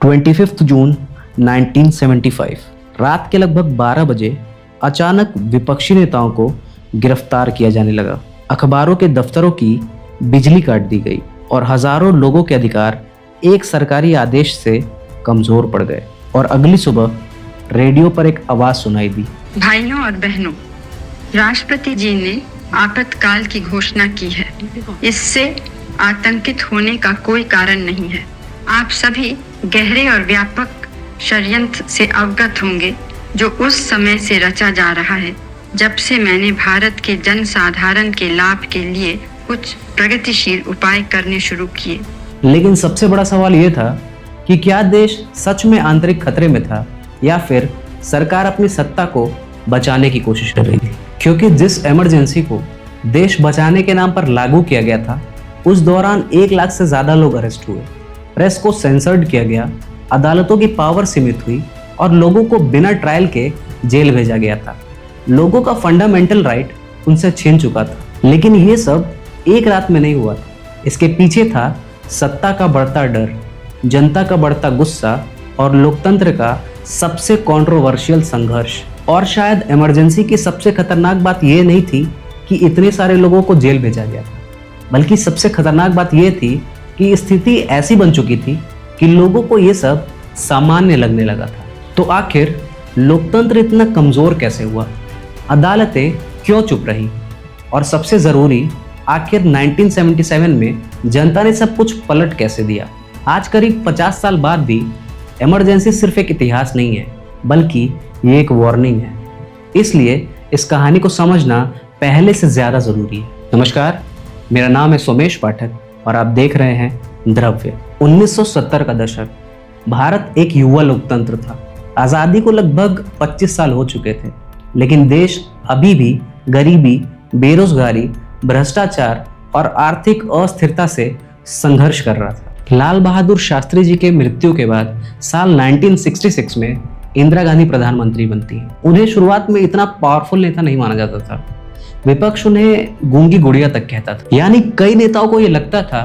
25 जून 1975 रात के लगभग 12 बजे अचानक विपक्षी नेताओं को गिरफ्तार किया जाने लगा। अखबारों के दफ्तरों की बिजली काट दी गई और हजारों लोगों के अधिकार एक सरकारी आदेश से कमजोर पड़ गए। और अगली सुबह रेडियो पर एक आवाज सुनाई दी, भाइयों और बहनों, राष्ट्रपति जी ने आपातकाल की घोषणा की है। इससे आतंकित होने का कोई कारण नहीं है। आप सभी गहरे और व्यापक षड्यंत्र से अवगत होंगे जो उस समय से रचा जा रहा है जब से मैंने भारत के जन साधारण के लाभ के लिए कुछ प्रगतिशील उपाय करने शुरू किए। लेकिन सबसे बड़ा सवाल यह था कि क्या देश सच में आंतरिक खतरे में था या फिर सरकार अपनी सत्ता को बचाने की कोशिश कर रही थी। क्योंकि जिस इमरजेंसी को देश बचाने के नाम पर लागू किया गया था, उस दौरान 1 लाख से ज्यादा लोग अरेस्ट हुए, प्रेस को सेंसर्ड किया गया, अदालतों की पावर सीमित हुई और लोगों को बिना ट्रायल के जेल भेजा गया था। लोगों का फंडामेंटल राइट उनसे छीन चुका था। लेकिन ये सब एक रात में नहीं हुआ था। इसके पीछे था सत्ता का बढ़ता डर, जनता का बढ़ता गुस्सा और लोकतंत्र का सबसे कंट्रोवर्शियल संघर्ष। और शायद इमरजेंसी की सबसे खतरनाक बात यह नहीं थी कि इतने सारे लोगों को जेल भेजा गया था, बल्कि सबसे खतरनाक बात यह थी कि स्थिति ऐसी बन चुकी थी कि लोगों को यह सब सामान्य लगने लगा था। तो आखिर लोकतंत्र इतना कमजोर कैसे हुआ? अदालतें क्यों चुप रही? और सबसे जरूरी, आखिर 1977 में जनता ने सब कुछ पलट कैसे दिया? आज करीब 50 साल बाद भी इमरजेंसी सिर्फ एक इतिहास नहीं है, बल्कि ये एक वार्निंग है। इसलिए इस कहानी को समझना पहले से ज्यादा जरूरी है। नमस्कार, मेरा नाम है सोमेश पाठक और आप देख रहे हैं द्रव्य। 1970 का दशक, भारत एक युवा लोकतंत्र था। आजादी को लगभग 25 साल हो चुके थे, लेकिन देश अभी भी गरीबी, बेरोजगारी, भ्रष्टाचार और आर्थिक अस्थिरता से संघर्ष कर रहा था। लाल बहादुर शास्त्री जी के मृत्यु के बाद साल 1966 में इंदिरा गांधी प्रधानमंत्री बनती हैं। उन्हें शुरुआत में इतना पावरफुल नेता नहीं माना जाता था। विपक्ष उन्हें गूंगी गुड़िया तक कहता था। यानी कई नेताओं को यह लगता था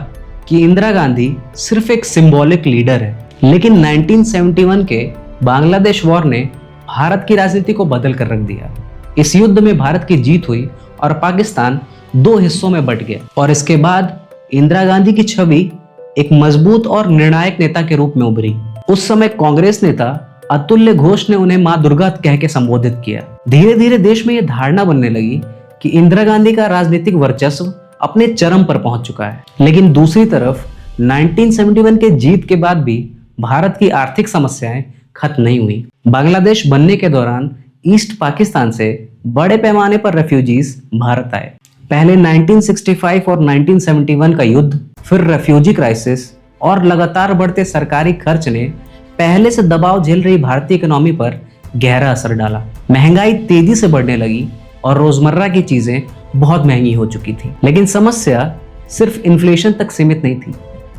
कि इंदिरा गांधी सिर्फ एक सिंबॉलिक लीडर है। लेकिन 1971 के बांग्लादेश वॉर ने भारत की राजनीति को बदल कर रख दिया। इस युद्ध में भारत की जीत हुई और पाकिस्तान 2 हिस्सों में बंट गया। और इसके बाद इंदिरा गांधी की छवि एक मजबूत और निर्णायक नेता के रूप में उभरी। उस समय कांग्रेस नेता अतुल्य घोष ने उन्हें मां दुर्गा कह के संबोधित किया। धीरे धीरे देश में यह धारणा बनने लगी कि इंदिरा गांधी का राजनीतिक वर्चस्व अपने चरम पर पहुंच चुका है। लेकिन दूसरी तरफ 1971 के जीत के बाद भी भारत की आर्थिक समस्याएं खत्म नहीं हुई। बांग्लादेश बनने के दौरान ईस्ट पाकिस्तान से बड़े पैमाने पर रेफ्यूजीज भारत आए। पहले 1965 और 1971 का युद्ध, फिर रेफ्यूजी क्राइसिस और लगातार बढ़ते सरकारी खर्च ने पहले से दबाव झेल रही भारतीय इकोनॉमी पर गहरा असर डाला। महंगाई तेजी से बढ़ने लगी और रोजमर्रा की चीजें बहुत महंगी हो चुकी थी। लेकिन समस्या सिर्फ इन्फ्लेशन तक सीमित नहीं थी।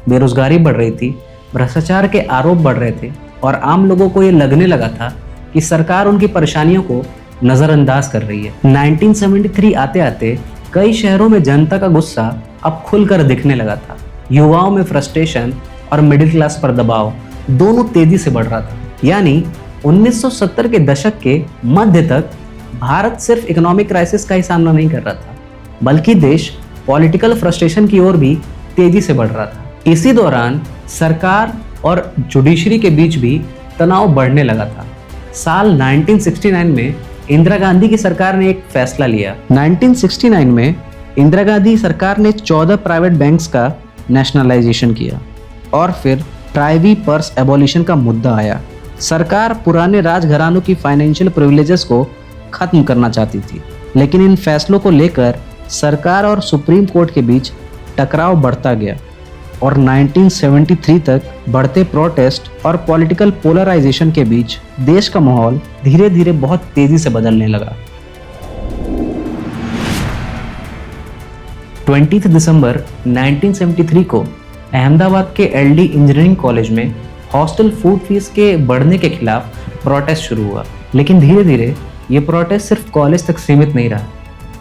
बेरोजगारी बढ़ रही थी, भ्रष्टाचार के आरोप बढ़ रहे थे और आम लोगों को ये लगने लगा था कि सरकार उनकी परेशानियों को नजरअंदाज कर रही है। 1973 आते आते कई शहरों में जनता का गुस्सा अब खुलकर दिखने लगा था। युवाओं में फ्रस्ट्रेशन और मिडिल क्लास पर दबाव दोनों तेजी से बढ़ रहा था। यानी 1970 के दशक के मध्य तक भारत सिर्फ इकोनॉमिक क्राइसिस का ही सामना नहीं कर रहा था, बल्कि देश पॉलिटिकल फ्रस्ट्रेशन की ओर भी तेजी से बढ़ रहा था। इसी दौरान सरकार और जुडिशरी के बीच भी तनाव बढ़ने लगा था। साल 1969 में इंदिरा गांधी की सरकार ने एक फैसला लिया। 1969 में इंदिरा गांधी सरकार ने 14 प्राइवेट बैंक्स का नेशनलाइजेशन किया और फिर प्राइवी पर्स एबॉलिशन का मुद्दा आया। सरकार पुराने राजघरानों की फाइनेंशियल प्रिविलेजेस को खत्म करना चाहती थी, लेकिन इन फैसलों को लेकर सरकार और सुप्रीम कोर्ट के बीच टकराव बढ़ता गया और 1973 तक बढ़ते प्रोटेस्ट और पॉलिटिकल पोलराइजेशन के बीच देश का माहौल धीरे धीरे बहुत तेजी से बदलने लगा। 20 दिसंबर 1973 को अहमदाबाद के एलडी इंजीनियरिंग कॉलेज में हॉस्टल फूड फीस के बढ़ने के खिलाफ प्रोटेस्ट शुरू हुआ। लेकिन धीरे धीरे ये प्रोटेस्ट सिर्फ कॉलेज तक सीमित नहीं रहा।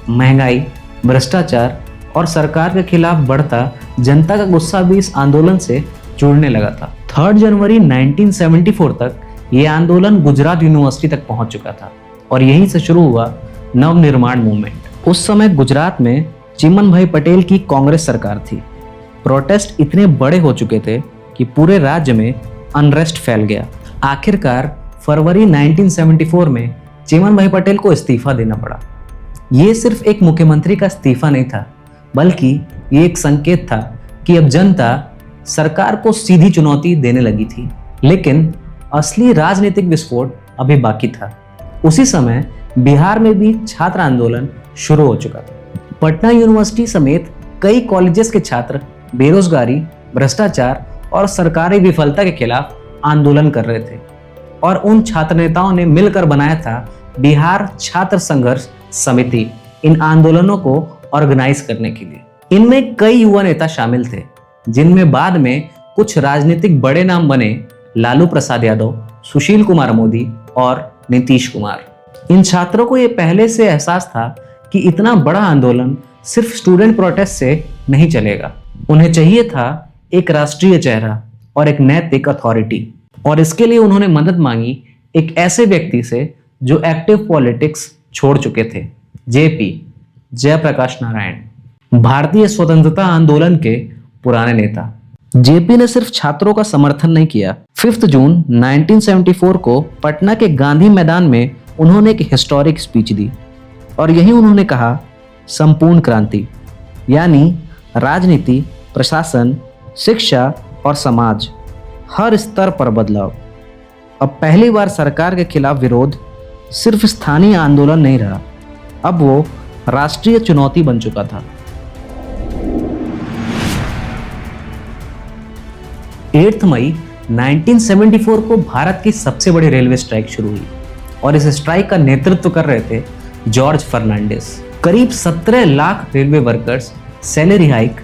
महंगाई, भ्रष्टाचार और सरकार के खिलाफ बढ़ता जनता का गुस्सा भी इस आंदोलन से जुड़ने लगा था। 3 जनवरी 1974 तक ये आंदोलन गुजरात यूनिवर्सिटी तक पहुंच चुका था और यहीं से शुरू हुआ नवनिर्माण मूवमेंट। उस समय गुजरात में चिमन भाई पटेल की कांग्रेस सरकार थी। प्रोटेस्ट इतने बड़े हो चुके थे कि पूरे राज्य में अनरेस्ट फैल गया। आखिरकार फरवरी 1974 में चिमन भाई पटेल को इस्तीफा देना पड़ा। ये सिर्फ एक मुख्यमंत्री का इस्तीफा नहीं था, बल्कि ये एक संकेत था कि अब जनता सरकार को सीधी चुनौती देने लगी थी। लेकिन असली राजनीतिक विस्फोट अभी बाकी था। उसी समय बिहार में भी छात्र आंदोलन शुरू हो चुका था। पटना यूनिवर्सिटी समेत कई कॉलेजेस के छात्र बेरोजगारी, भ्रष्टाचार और सरकारी विफलता के खिलाफ आंदोलन कर रहे थे और उन छात्र नेताओं ने मिलकर बनाया था बिहार छात्र संघर्ष समिति इन आंदोलनों को ऑर्गेनाइज करने के लिए। इनमें कई युवा नेता शामिल थे, जिनमें बाद में कुछ राजनीतिक बड़े नाम बने, लालू प्रसाद यादव, सुशील कुमार मोदी और नीतीश कुमार। इन छात्रों को यह पहले से एहसास था कि इतना बड़ा आंदोलन सिर्फ स्टूडेंट प्रोटेस्ट से नहीं चलेगा। उन्हें चाहिए था एक राष्ट्रीय चेहरा और एक नैतिक अथॉरिटी, और इसके लिए उन्होंने मदद मांगी एक ऐसे व्यक्ति से जो एक्टिव पॉलिटिक्स छोड़ चुके थे, जेपी जयप्रकाश नारायण, भारतीय स्वतंत्रता आंदोलन के पुराने नेता। जेपी ने सिर्फ छात्रों का समर्थन नहीं किया। 5 जून 1974 को पटना के गांधी मैदान में उन्होंने एक हिस्टोरिक स्पीच दी और यही उन्होंने कहा, संपूर्ण क्रांति यानी राजनीति, प्रशासन, शिक्षा और समाज, हर स्तर पर बदलाव। अब पहली बार सरकार के खिलाफ विरोध सिर्फ स्थानीय आंदोलन नहीं रहा, अब वो राष्ट्रीय चुनौती बन चुका था। 8 मई 1974 को भारत की सबसे बड़ी रेलवे स्ट्राइक शुरू हुई और इस स्ट्राइक का नेतृत्व कर रहे थे जॉर्ज फर्नांडिस। करीब 17 lakh railway workers salary hike,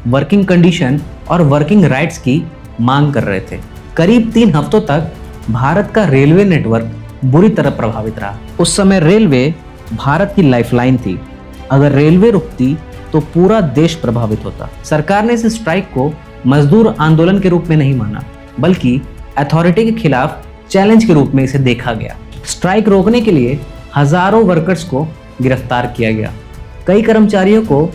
working condition और वर्किंग राइट्स की मांग कर रहे थे। करीब 3 हफ्तों तक भारत का रेलवे नेटवर्क बुरी तरह प्रभावित रहा। उस समय रेलवे भारत की लाइफलाइन थी। अगर रेलवे रुकती तो पूरा देश प्रभावित होता। सरकार ने इस स्ट्राइक को मजदूर आंदोलन के रूप में नहीं माना, बल्कि अथॉरिटी के खिलाफ चैलेंज के रूप में इसे देखा गया। स्ट्राइक रोकने के लिए हजारों वर्कर्स को गिरफ्तार किया गया। कई कर्मचारियों को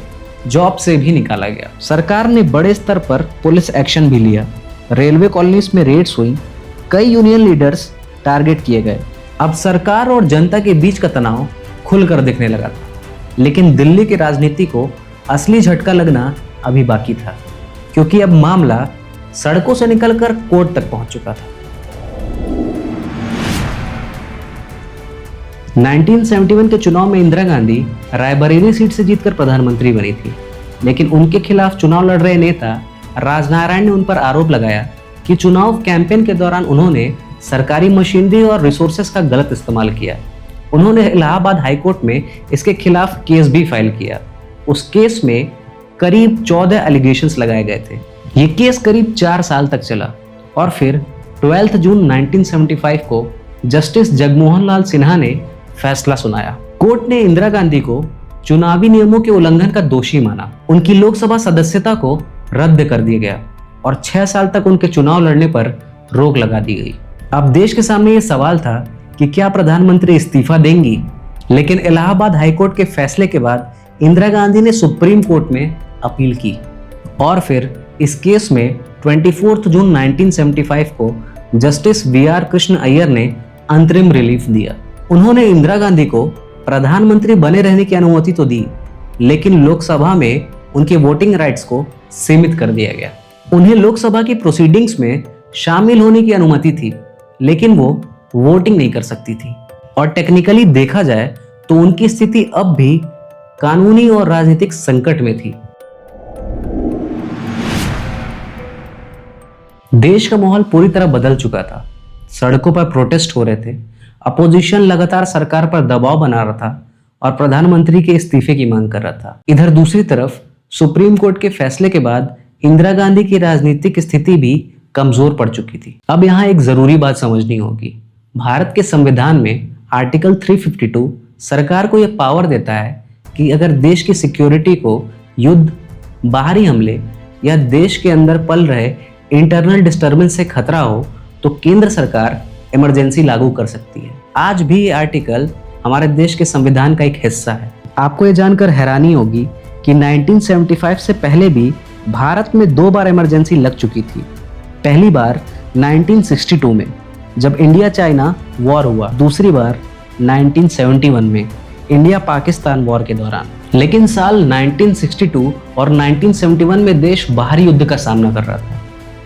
जॉब से भी निकाला गया। सरकार ने बड़े स्तर पर पुलिस एक्शन भी लिया। रेलवे कॉलोनीज में रेड्स हुई, कई यूनियन लीडर्स टारगेट किए गए। अब सरकार और जनता के बीच का तनाव खुलकर दिखने लगा था, लेकिन दिल्ली की राजनीति को असली झटका लगना अभी बाकी था, क्योंकि अब मामला सड़कों से निकलकर कोर्ट तक पहुंच चुका था। 1971 के चुनाव में इंदिरा गांधी रायबरेली सीट से जीतकर प्रधानमंत्री बनी थी, लेकिन उनके खिलाफ चुनाव लड़ रहे नेता राजनारायण ने उन पर आरोप लगाया कि चुनाव कैंपेन के दौरान उन्होंने सरकारी मशीनरी और रिसोर्सेस का गलत इस्तेमाल किया। उन्होंने इलाहाबाद हाईकोर्ट में इसके खिलाफ केस भी फाइल किया। उस केस में करीब 14 एलिगेशंस लगाए गए थे। ये केस करीब 4 साल तक चला और फिर 12 जून 1975 को जस्टिस जगमोहन लाल सिन्हा ने फैसला सुनाया। कोर्ट ने इंदिरा गांधी को चुनावी नियमों के उल्लंघन का दोषी माना। उनकी लोकसभा सदस्यता को रद्द कर दिया गया और 6 साल तक उनके चुनाव लड़ने पर रोक लगा दी गई। अब देश के सामने ये सवाल था कि क्या प्रधानमंत्री इस्तीफा देंगी, लेकिन इलाहाबाद हाईकोर्ट के फैसले के बाद इंदिरा गांधी ने सुप्रीम कोर्ट में अपील की और फिर इस केस में 24 जून 1975 को जस्टिस वी.आर. कृष्ण अय्यर ने अंतरिम रिलीफ दिया। उन्होंने इंदिरा गांधी को प्रधानमंत्री बने रहने की अनुमति तो दी, लेकिन लोकसभा में उनके वोटिंग राइट्स को सीमित कर दिया गया। उन्हें लोकसभा की प्रोसीडिंग्स में शामिल होने की अनुमति थी, लेकिन वो वोटिंग नहीं कर सकती थी। और टेक्निकली देखा जाए तो उनकी स्थिति अब भी कानूनी और राजनीतिक संकट में थी। देश का माहौल पूरी तरह बदल चुका था। सड़कों पर प्रोटेस्ट हो रहे थे, अपोजिशन लगातार सरकार पर दबाव बना रहा था और प्रधानमंत्री के इस्तीफे की मांग कर रहा था। इधर दूसरी तरफ सुप्रीम कोर्ट के फैसले के बाद इंदिरा गांधी की राजनीतिक स्थिति भी कमजोर पड़ चुकी थी। अब यहाँ एक जरूरी बात समझनी होगी। भारत के संविधान में आर्टिकल 352 सरकार को यह पावर देता है कि अगर देश की सिक्योरिटी को युद्ध, बाहरी हमले या देश के अंदर पल रहे इंटरनल डिस्टर्बेंस से खतरा हो तो केंद्र सरकार इमरजेंसी लागू कर सकती है। आज भी ये आर्टिकल हमारे देश के संविधान का एक हिस्सा है। आपको ये जानकर हैरानी होगी कि 1975 से पहले भी भारत में 2 बार इमरजेंसी लग चुकी थी। पहली बार 1962 में जब इंडिया चाइना वॉर हुआ, दूसरी बार 1971 में इंडिया पाकिस्तान वॉर के दौरान। लेकिन साल 1962 और 1971 में देश बाहरी युद्ध का सामना कर रहा था।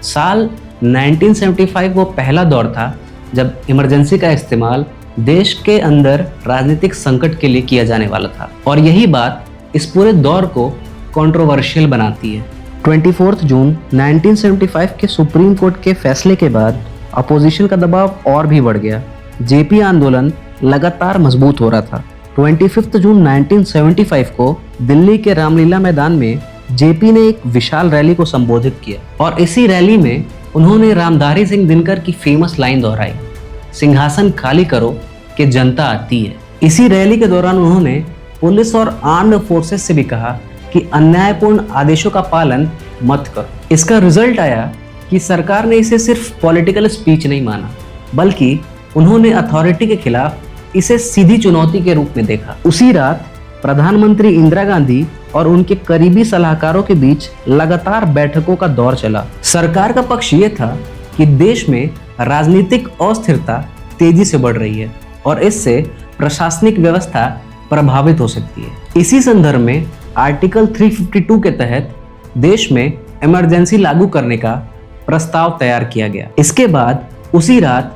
साल 1975 वो पहला दौर था जब इमरजेंसी का इस्तेमाल देश के अंदर राजनीतिक संकट के लिए किया जाने वाला था, और यही बात इस पूरे दौर को कंट्रोवर्शियल बनाती है। 24 जून 1975 के सुप्रीम कोर्ट के फैसले के बाद अपोजिशन का दबाव और भी बढ़ गया। जेपी आंदोलन लगातार मजबूत हो रहा था। 25 जून 1975 को दिल्ली के रामलीला मैदान में जेपी ने एक विशाल रैली को संबोधित किया, और इसी रैली में उन्होंने रामधारी सिंह दिनकर की फेमस लाइन दोहराई, सिंहासन खाली करो कि जनता आती है। इसी रैली के दौरान उन्होंने पुलिस और आर्म्ड फोर्सेस से भी कहा कि अन्यायपूर्ण आदेशों का पालन मत करो। इसका रिजल्ट आया कि सरकार ने इसे सिर्फ पॉलिटिकल स्पीच नहीं माना, बल्कि उन्होंने अथॉरिटी के खिलाफ इसे सीधी चुनौती के रूप में देखा। उसी रात प्रधानमंत्री इंदिरा गांधी और उनके करीबी सलाहकारों के बीच लगातार बैठकों का दौर चला। सरकार का पक्ष ये था कि देश में राजनीतिक अस्थिरता तेजी से बढ़ रही है और इससे प्रशासनिक व्यवस्था प्रभावित हो सकती है। इसी संदर्भ में आर्टिकल 352 के तहत देश में इमरजेंसी लागू करने का प्रस्ताव तैयार किया गया। इसके बाद उसी रात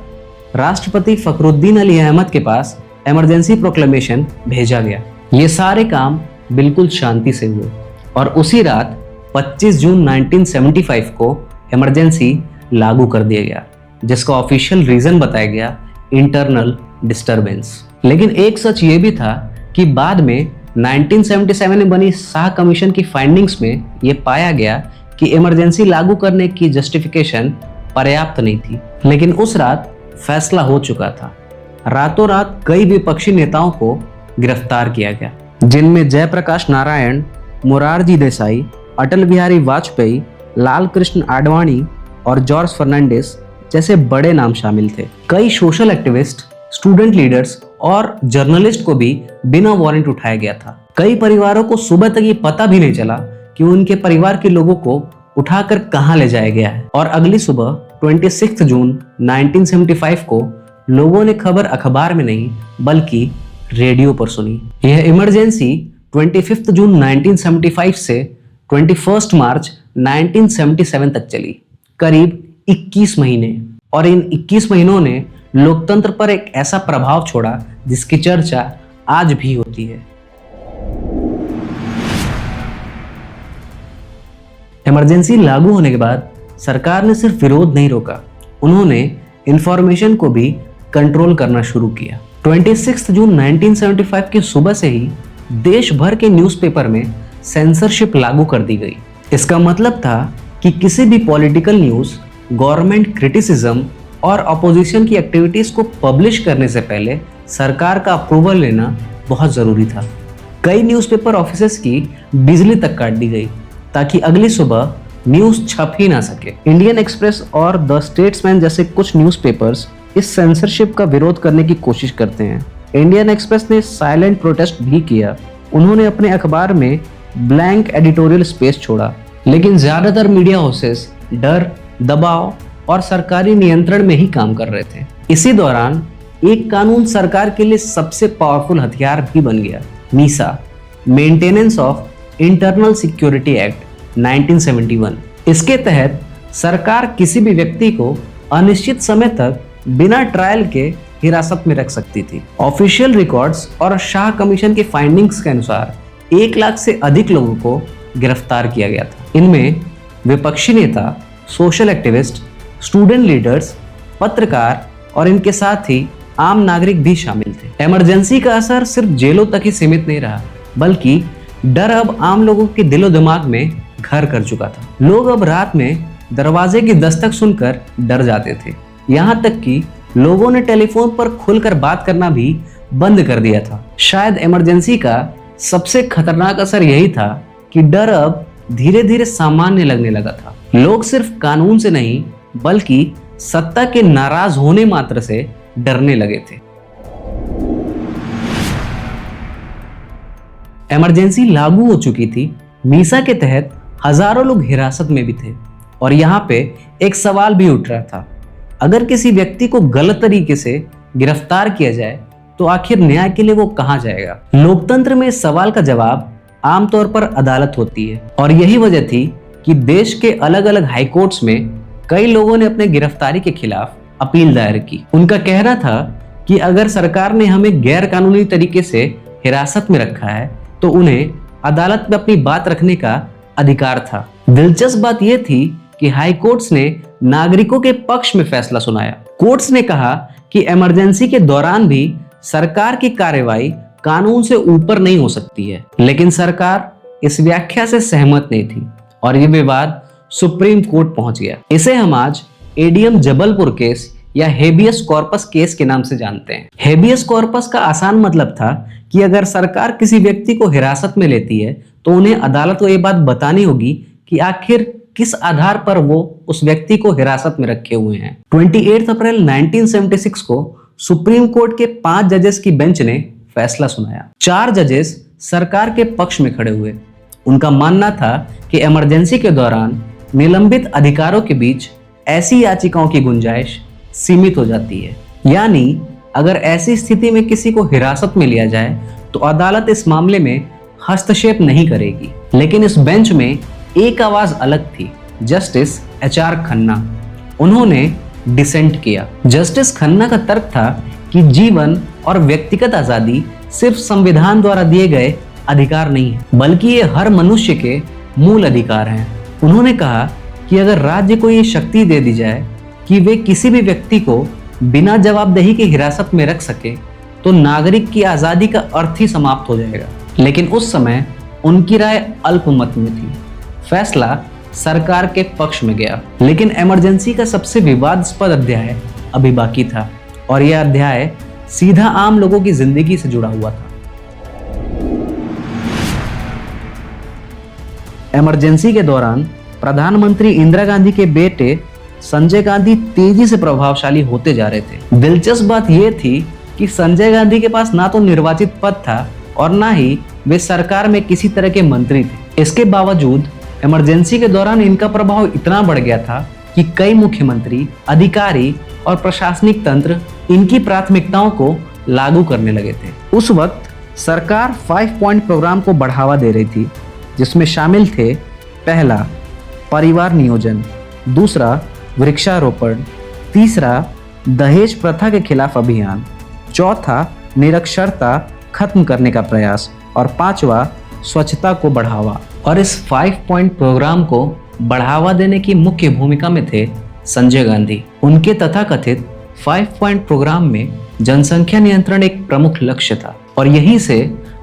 राष्ट्रपति फखरुद्दीन अली अहमद के पास इमरजेंसी प्रोक्लेमेशन भेजा गया। ये सारे काम बिल्कुल शांति से हुए और उसी रात 25 जून 1975 को इमरजेंसी लागू कर दिया गया, जिसका ऑफिशियल रीजन बताया गया इंटरनल डिस्टरबेंस। लेकिन एक सच ये भी था कि बाद में 1977 में बनी शाह कमीशन की फाइंडिंग्स में ये पाया गया कि इमरजेंसी लागू करने की जस्टिफिकेशन पर्याप्त नहीं थी। लेकिन उस रात फैसला हो चुका था। रातों रात कई विपक्षी नेताओं को गिरफ्तार किया गया, जिनमें जयप्रकाश नारायण, मोरारजी देसाई, अटल बिहारी वाजपेयी, लाल कृष्ण आडवाणी और जॉर्ज फर्नांडिस जैसे बड़े नाम शामिल थे। कई सोशल एक्टिविस्ट, स्टूडेंट लीडर्स और जर्नलिस्ट को भी बिना वारंट उठाया गया था। कई परिवारों को सुबह तक ये पता भी नहीं चला कि उनके परिवार के लोगों को उठाकर कहां ले जाया गया है, और अगली सुबह 26 जून 1975 को लोगों ने खबर अखबार में नहीं बल्कि रेडियो पर सुनी। यह इमरजेंसी 25 जून 1975 से 21 मार्च 1977 तक चली, करीब 21 महीने, और इन 21 महीनों ने लोकतंत्र पर एक ऐसा प्रभाव छोड़ा जिसकी चर्चा आज भी होती है। इमरजेंसी लागू होने के बाद सरकार ने सिर्फ विरोध नहीं रोका, उन्होंने इंफॉर्मेशन को भी कंट्रोल करना शुरू किया। 26 जून 1975 की सुबह से ही देश भर के न्यूज़पेपर में सेंसरशिप लागू कर दी गई। इसका मतलब था कि किसी भी पॉलिटिकल न्यूज़, गवर्नमेंट क्रिटिसिज्म और अपोजिशन की एक्टिविटीज को पब्लिश करने से पहले सरकार का अप्रूवल लेना बहुत जरूरी था। कई न्यूज़पेपर ऑफिसेस की बिजली तक काट दी गई ताकि अगली सुबह न्यूज़ छप ही ना सके। इंडियन एक्सप्रेस और द स्टेट्समैन जैसे कुछ न्यूज़पेपर्स इस सेंसरशिप का विरोध करने की कोशिश करते हैं। इंडियन एक्सप्रेस ने साइलेंट प्रोटेस्ट भी किया। उन्होंने अपने अखबार में ब्लैंक एडिटोरियल स्पेस छोड़ा, लेकिन ज्यादातर मीडिया हाउसेस डर, दबाव और सरकारी नियंत्रण में ही काम कर रहे थे। इसी दौरान एक कानून सरकार के लिए सबसे पावरफुल हथियार भी बन गया, Misa, maintenance of internal security act 1971। इसके तहत सरकार किसी भी व्यक्ति को अनिश्चित समय तक बिना ट्रायल के हिरासत में रख सकती थी। ऑफिशियल रिकॉर्ड्स और शाह कमीशन के फाइंडिंग्स के अनुसार 1 लाख से अधिक लोगों को गिरफ्तार किया गया था। इनमें विपक्षी नेता, सोशल एक्टिविस्ट, स्टूडेंट लीडर्स, पत्रकार और इनके साथ ही आम नागरिक भी शामिल थे। इमरजेंसी का असर सिर्फ जेलों तक ही सीमित नहीं रहा, बल्कि डर अब आम लोगों के दिलो दिमाग में घर कर चुका था। लोग अब रात में दरवाजे की दस्तक सुनकर डर जाते थे। यहाँ तक कि लोगों ने टेलीफोन पर खुलकर बात करना भी बंद कर दिया था। शायद इमरजेंसी का सबसे खतरनाक असर यही था कि डर अब धीरे धीरे सामान्य लगने लगा था। लोग सिर्फ कानून से नहीं बल्कि सत्ता के नाराज होने मात्र से डरने लगे थे। इमरजेंसी लागू हो चुकी थी। मीसा के तहत हजारों लोग हिरासत में भी थे और यहाँ पे एक सवाल भी उठ रहा था, अगर किसी व्यक्ति को गलत तरीके से गिरफ्तार किया जाए तो आखिर न्याय के लिए वो कहाँ जाएगा। लोकतंत्र में इस सवाल का जवाब आमतौर पर अदालत होती है और यही वजह थी कि देश के अलग अलग हाई कोर्ट्स में कई लोगों ने अपने गिरफ्तारी के खिलाफ अपील दायर की। उनका कहना था कि अगर सरकार ने हमें गैर कानूनी तरीके से हिरासत में रखा है तो उन्हें अदालत में अपनी बात रखने का अधिकार था। दिलचस्प बात यह थी कि हाई कोर्ट्स ने नागरिकों के पक्ष में फैसला सुनाया। कोर्ट्स ने कहा कि इमरजेंसी के दौरान भी सरकार की कार्रवाई कानून से ऊपर नहीं हो सकती है, लेकिन सरकार इस व्याख्या से सहमत नहीं थी और यह विवाद सुप्रीम कोर्ट पहुंच गया। इसे हम आज एडीएम जबलपुर केस या हेबियस कॉर्पस केस के नाम से जानते हैं। हेबियस कॉर्पस का आसान मतलब था कि अगर सरकार किसी व्यक्ति को हिरासत में लेती है तो उन्हें अदालत को यह बात बतानी होगी कि आखिर किस आधार पर वो उस व्यक्ति को हिरासत में रखे हुए हैं। 28 अप्रैल 1976 को सुप्रीम कोर्ट के 5 जजेस की बेंच ने फैसला सुनाया। 4 जजेस सरकार के पक्ष में खड़े हुए। उनका मानना था कि इमरजेंसी के दौरान निलंबित अधिकारों के बीच ऐसी याचिकाओं की गुंजाइश सीमित हो जाती है, यानी अगर ऐसी स्थिति में किसी को हिरासत में लिया जाए तो अदालत इस मामले में हस्तक्षेप नहीं करेगी। लेकिन इस बेंच में एक आवाज अलग थी, जस्टिस HR खन्ना। उन्होंने डिसेंट किया। जस्टिस खन्ना का तर्क था कि जीवन और व्यक्तिगत आजादी सिर्फ संविधान द्वारा दिए गए अधिकार नहीं है, बल्कि ये हर मनुष्य के मूल अधिकार हैं। उन्होंने कहा कि अगर राज्य को ये शक्ति दे दी जाए कि वे किसी भी व्यक्ति को बिना जवाबदेही की हिरासत में रख सके तो नागरिक की आजादी का अर्थ ही समाप्त हो जाएगा। लेकिन उस समय उनकी राय अल्पमत में थी। फैसला सरकार के पक्ष में गया, लेकिन इमरजेंसी का सबसे विवादास्पद अध्याय अभी बाकी था और यह अध्याय सीधा आम लोगों की जिंदगी से जुड़ा हुआ था। इमरजेंसी के दौरान प्रधानमंत्री इंदिरा गांधी के बेटे संजय गांधी तेजी से प्रभावशाली होते जा रहे थे। दिलचस्प बात यह थी कि संजय गांधी के पास ना तो निर्वाचित पद था और ना ही वे सरकार में किसी तरह के मंत्री थे। इसके बावजूद इमरजेंसी के दौरान इनका प्रभाव इतना बढ़ गया था कि कई मुख्यमंत्री, अधिकारी और प्रशासनिक तंत्र इनकी प्राथमिकताओं को लागू करने लगे थे। उस वक्त सरकार 5 पॉइंट प्रोग्राम को बढ़ावा दे रही थी, जिसमें शामिल थे: पहला, परिवार नियोजन; दूसरा, वृक्षारोपण; तीसरा, दहेज प्रथा के खिलाफ अभियान; चौथा, निरक्षरता खत्म करने का प्रयास और पांचवा, स्वच्छता को बढ़ावा। और इस 5 पॉइंट प्रोग्राम को बढ़ावा देने की मुख्य भूमिका में थे संजय गांधी। उनके तथाकथित 5 पॉइंट प्रोग्राम में जनसंख्या नियंत्रण एक प्रमुख लक्ष्य था और यहीं से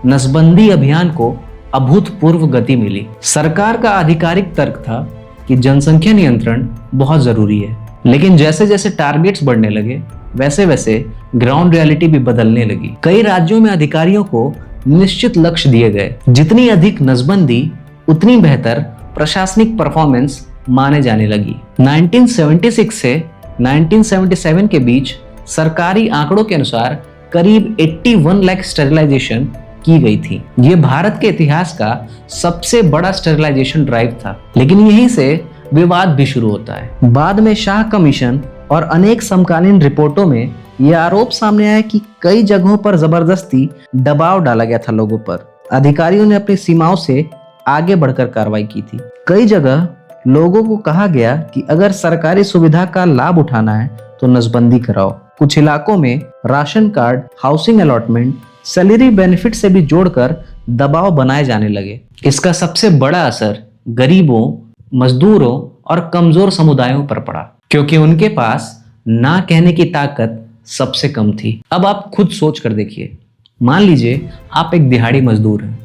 नसबंदी अभियान को अभूतपूर्व गति मिली। सरकार का आधिकारिक तर्क था कि जनसंख्या नियंत्रण बहुत जरूरी है, लेकिन जैसे जैसे टारगेट्स बढ़ने लगे वैसे वैसे ग्राउंड रियलिटी भी बदलने लगी। कई राज्यों में अधिकारियों को निश्चित लक्ष्य दिए गए। जितनी अधिक नसबंदी उतनी बेहतर प्रशासनिक परफॉर्मेंस माने जाने लगी। 1976 से 1977 के बीच सरकारी आंकड़ों के अनुसार करीब 81 लाख स्टेरिलाइजेशन की गई थी। ये भारत के इतिहास का सबसे बड़ा स्टेरिलाइजेशन ड्राइव था। लेकिन यहीं से विवाद भी शुरू होता है। बाद में शाह कमीशन और अनेक समकालीन रिपोर्टों में यह आरोप सामने आया कि कई जगहों पर जबरदस्ती दबाव डाला गया था लोगों पर। अधिकारियों ने अपनी सीमाओं से आगे बढ़कर कार्रवाई की थी। कई जगह लोगों को कहा गया कि अगर सरकारी सुविधा का लाभ उठाना है तो नसबंदी कराओ। कुछ इलाकों में ration card, housing allotment, salary benefit से भी जोड़कर दबाव बनाए जाने लगे। इसका सबसे बड़ा असर गरीबों, मजदूरों और कमजोर समुदायों पर पड़ा, क्योंकि उनके पास ना कहने की ताकत सबसे कम थी। अब आप खुद सोच कर देखिए, मान लीजिए आप एक दिहाड़ी मजदूर हैं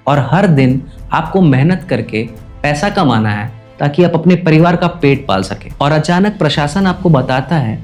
और हर दिन आपको मेहनत करके पैसा कमाना है ताकि आप अपने परिवार का पेट पाल सके, और अचानक प्रशासन आपको बताता है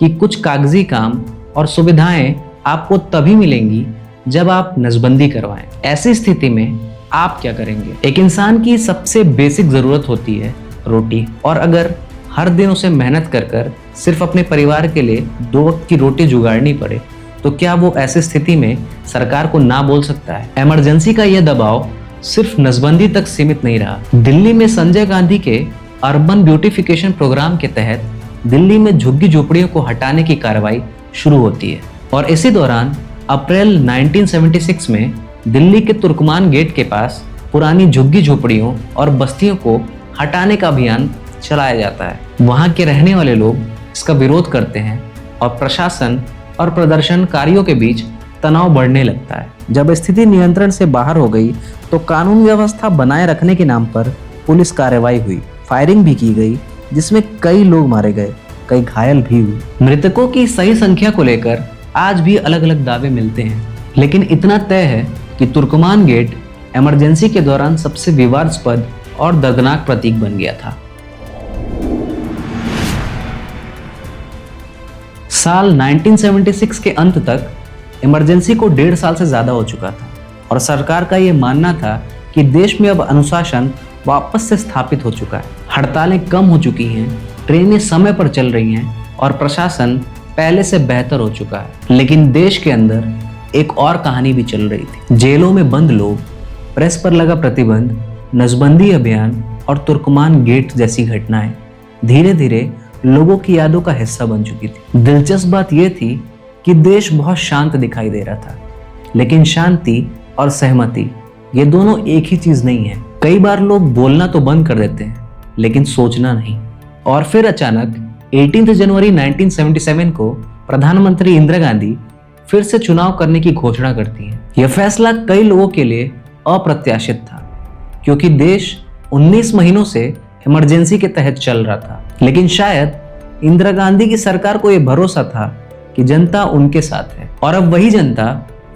कि कुछ कागजी काम और सुविधाएं आपको तभी मिलेंगी जब आप नसबंदी करवाएं। ऐसी स्थिति में आप क्या करेंगे? एक इंसान की सबसे बेसिक जरूरत होती है रोटी, और अगर हर दिन उसे मेहनत कर कर सिर्फ अपने परिवार के लिए 2 वक्त की रोटी जुगाड़नी पड़े, तो क्या वो ऐसी स्थिति में सरकार को ना बोल सकता है? इमरजेंसी का यह दबाव सिर्फ नसबंदी तक सीमित नहीं रहा। दिल्ली में संजय गांधी के अर्बन ब्यूटिफिकेशन प्रोग्राम के तहत दिल्ली में झुग्गी झोपड़ियों को हटाने की कार्रवाई शुरू होती है, और इसी दौरान अप्रैल 1976 में दिल्ली के तुर्कमान गेट के पास पुरानी झुग्गी झोपड़ियों और बस्तियों को हटाने का अभियान चलाया जाता है। वहां के रहने वाले लोग इसका विरोध करते हैं और प्रशासन और प्रदर्शनकारियों के बीच तनाव बढ़ने लगता है। जब स्थिति नियंत्रण से बाहर हो गई तो कानून व्यवस्था बनाए रखने के नाम पर पुलिस कार्रवाई हुई, फायरिंग भी की गई, जिसमें कई लोग मारे गए, कई घायल भी हुए। मृतकों की सही संख्या को लेकर आज भी अलग अलग दावे मिलते हैं, लेकिन इतना तय है कि तुर्कमान गेट इमरजेंसी के दौरान सबसे विवादास्पद और दर्दनाक प्रतीक बन गया था। साल 1976 के अंत तक इमरजेंसी को 1.5 साल से ज्यादा हो चुका था, और सरकार का यह मानना था कि देश में अब अनुशासन वापस से स्थापित हो चुका है। हड़तालें कम हो चुकी हैं, ट्रेनें समय पर चल रही हैं और प्रशासन पहले से बेहतर हो चुका है। लेकिन देश के अंदर एक और कहानी भी चल रही थी। जेलों में बंद लोग, प्रेस पर लगा प्रतिबंध, नसबंदी अभियान और तुर्कमान गेट जैसी घटनाएं धीरे धीरे लोगों की यादों का हिस्सा बन चुकी थी। दिलचस्प बात यह थी कि देश बहुत शांत दिखाई दे रहा था, लेकिन शांति और सहमति ये दोनों एक ही चीज नहीं है। कई बार लोग बोलना तो बंद कर देते हैं, लेकिन सोचना नहीं। और फिर अचानक 18 जनवरी 1977 को प्रधानमंत्री इंदिरा गांधी फिर से चुनाव करने की घोषणा करती हैं। यह फैसला कई लोगों के लिए अप्रत्याशित था, क्योंकि देश 19 महीनों से इमरजेंसी के तहत चल रहा था। लेकिन शायद इंदिरा गांधी की सरकार को यह भरोसा था कि जनता उनके साथ है, और अब वही जनता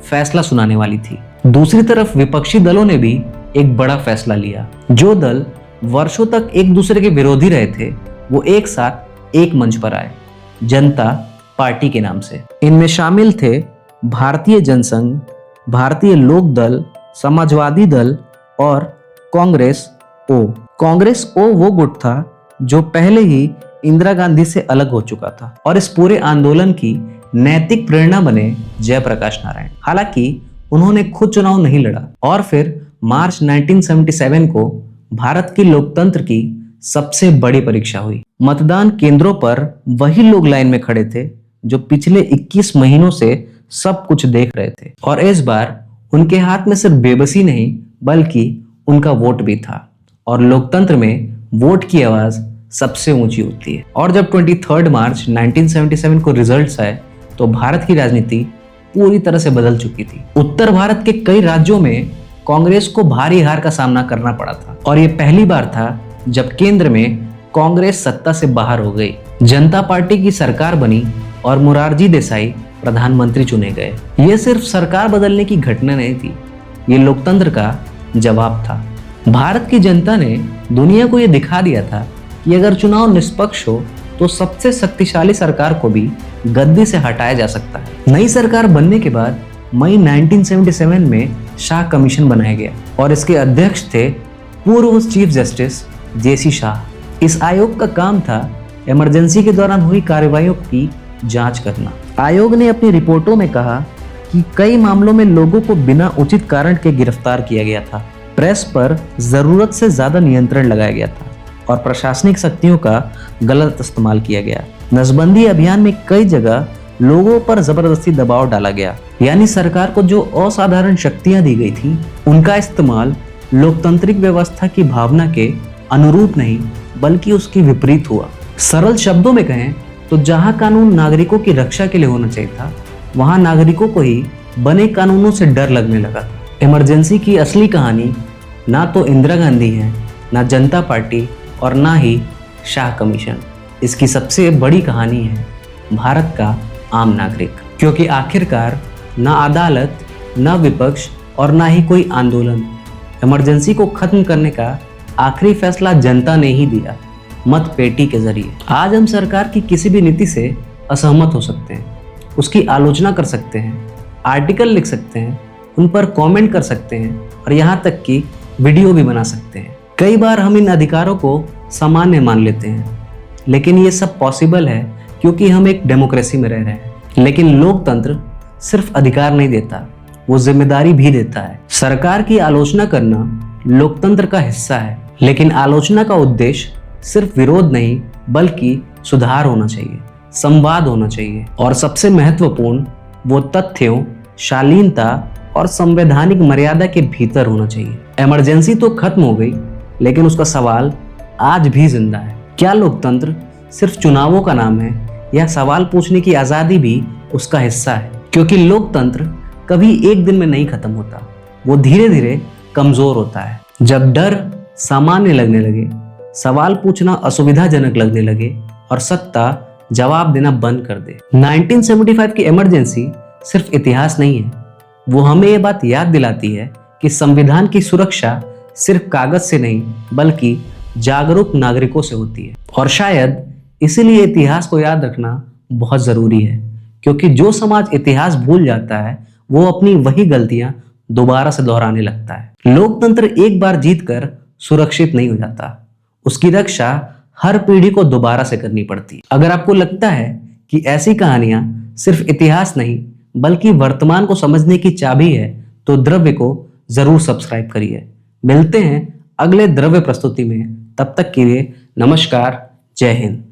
फैसला सुनाने वाली थी। दूसरी तरफ विपक्षी दलों ने भी एक बड़ा फैसला लिया। जो दल वर्षों तक एक दूसरे के विरोधी रहे थे, वो एक साथ एक मंच पर आए, जनता पार्टी के नाम से। इनमें शामिल थे भारतीय जनसंघ, भारतीय लोक दल, समाजवादी दल और कांग्रेस ओ। कांग्रेस ओ वो गुट था जो पहले ही इंदिरा गांधी से अलग हो चुका था, और इस पूरे आंदोलन की नैतिक प्रेरणा बने जयप्रकाश नारायण। हालांकि उन्होंने खुद चुनाव नहीं लड़ा, और फिर मार्च 1977 को भारत की लोकतंत्र की सबसे बड़ी परीक्षा हुई। मतदान केंद्रों पर वही लोग लाइन में खड़े थे जो पिछले 21 महीनों से सब कुछ देख रहे थे, और इस बार उनके हाथ में सिर्फ बेबसी नहीं बल्कि उनका वोट भी था। और लोकतंत्र में वोट की आवाज सबसे ऊंची होती है। और जब 23 मार्च 1977 को रिजल्ट्स आए तो भारत की राजनीति पूरी तरह से बदल चुकी थी। उत्तर भारत के कई राज्यों में कांग्रेस को भारी हार का सामना करना पड़ा था, और यह पहली बार था जब केंद्र में कांग्रेस सत्ता से बाहर हो गई। जनता पार्टी की सरकार बनी और मोरारजी देसाई प्रधानमंत्री चुने गए। यह सिर्फ सरकार बदलने की घटना नहीं थी, ये लोकतंत्र का जवाब था। भारत की जनता ने दुनिया को यह दिखा दिया था कि अगर चुनाव निष्पक्ष हो तो सबसे शक्तिशाली सरकार को भी गद्दी से हटाया जा सकता है। नई सरकार बनने के बाद मई 1977 में शाह कमीशन बनाया गया, और इसके अध्यक्ष थे पूर्व चीफ जस्टिस जेसी शाह। इस आयोग का काम था इमरजेंसी के दौरान हुई कार्रवाइयों की जांच करना। आयोग ने अपनी रिपोर्टों में कहा कि कई मामलों में लोगों को बिना उचित कारण के गिरफ्तार किया गया था, प्रेस पर जरूरत से ज्यादा नियंत्रण लगाया गया था, और प्रशासनिक शक्तियों का गलत इस्तेमाल किया गया। नसबंदी अभियान में कई जगह लोगों पर जबरदस्ती दबाव डाला गया, यानी सरकार को जो असाधारण शक्तियां दी गई थी उनका इस्तेमाल लोकतांत्रिक व्यवस्था की भावना के अनुरूप नहीं बल्कि उसकी विपरीत हुआ। सरल शब्दों में कहें तो जहां कानून नागरिकों की रक्षा के लिए होना चाहिए था, वहां नागरिकों को ही बने कानूनों से डर लगने लगा था। इमरजेंसी की असली कहानी ना तो इंदिरा गांधी है, ना जनता पार्टी और ना ही शाह कमीशन। इसकी सबसे बड़ी कहानी है भारत का आम नागरिक, क्योंकि आखिरकार ना अदालत, ना विपक्ष और ना ही कोई आंदोलन, इमरजेंसी को खत्म करने का आखिरी फैसला जनता ने ही दिया, मत पेटी के जरिए। आज हम सरकार की किसी भी नीति से असहमत हो सकते हैं, उसकी आलोचना कर सकते हैं, आर्टिकल लिख सकते हैं, उन पर कमेंट कर सकते हैं और यहाँ तक कि वीडियो भी बना सकते हैं। कई बार हम इन अधिकारों को सामान्य मान लेते हैं। लेकिन ये सब पॉसिबल है क्योंकि हम एक डेमोक्रेसी में रह रहे हैं। लेकिन लोकतंत्र सिर्फ अधिकार नहीं देता, वो जिम्मेदारी भी देता है। सरकार की आलोचना करना लोकतंत्र का हिस्सा है, लेकिन आलोचना का उद्देश्य सिर्फ विरोध नहीं बल्कि सुधार होना चाहिए, संवाद होना चाहिए और सबसे महत्वपूर्ण वो तथ्यों, शालीनता और संवैधानिक मर्यादा के भीतर होना चाहिए। इमरजेंसी तो खत्म हो गई, लेकिन उसका सवाल आज भी जिंदा है। क्या लोकतंत्र सिर्फ चुनावों का नाम है या सवाल पूछने की आजादी भी उसका हिस्सा है? क्योंकि लोकतंत्र कभी एक दिन में नहीं खत्म होता, वो धीरे धीरे कमजोर होता है। जब डर सामान्य लगने लगे, सवाल पूछना असुविधाजनक लगने लगे और सत्ता जवाब देना बंद कर दे। 1975 की इमरजेंसी सिर्फ इतिहास नहीं है, वो हमें ये बात याद दिलाती है कि संविधान की सुरक्षा सिर्फ कागज से नहीं बल्कि जागरूक नागरिकों से होती है। और शायद इसीलिए इतिहास को याद रखना बहुत जरूरी है, क्योंकि जो समाज इतिहास भूल जाता है वो अपनी वही गलतियां दोबारा से दोहराने लगता है। लोकतंत्र एक बार जीतकर सुरक्षित नहीं हो जाता, उसकी रक्षा हर पीढ़ी को दोबारा से करनी पड़ती है। अगर आपको लगता है कि ऐसी कहानियां सिर्फ इतिहास नहीं बल्कि वर्तमान को समझने की चाबी है, तो द्रव्य को जरूर सब्सक्राइब करिए। मिलते हैं अगले द्रव्य प्रस्तुति में, तब तक के लिए नमस्कार, जय हिंद।